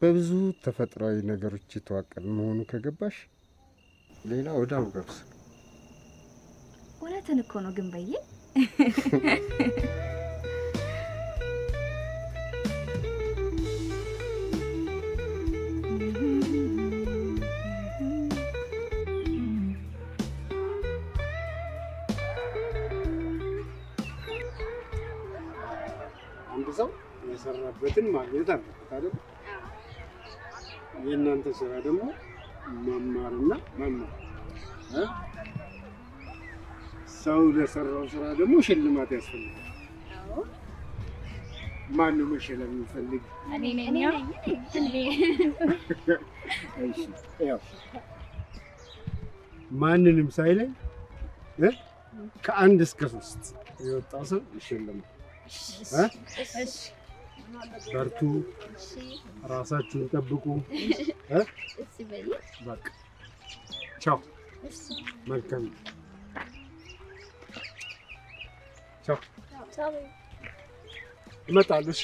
በብዙ ተፈጥሯዊ ነገሮች የተዋቀረ መሆኑ ከገባሽ ሌላ ወዳው ገብስ እውነትን እኮ ነው ግን በየ አንድ ሰው የሰራበትን ማግኘት አለበት አይደል? የእናንተ ስራ ደግሞ መማርና መማር ሰው ለሰራው ስራ ደግሞ ሽልማት ያስፈልጋል። ማን ነው መሸለም የሚፈልግ? እኔ ነኝ። እሺ ያው ማንንም ሳይለኝ ከአንድ እስከ 3 የወጣው ሰው ይሸለማል። እሺ በርቱ፣ ራሳችሁን ጠብቁ። እሺ በይ በቃ ቻው። መልካም ቻው። እመጣለሁ። እሺ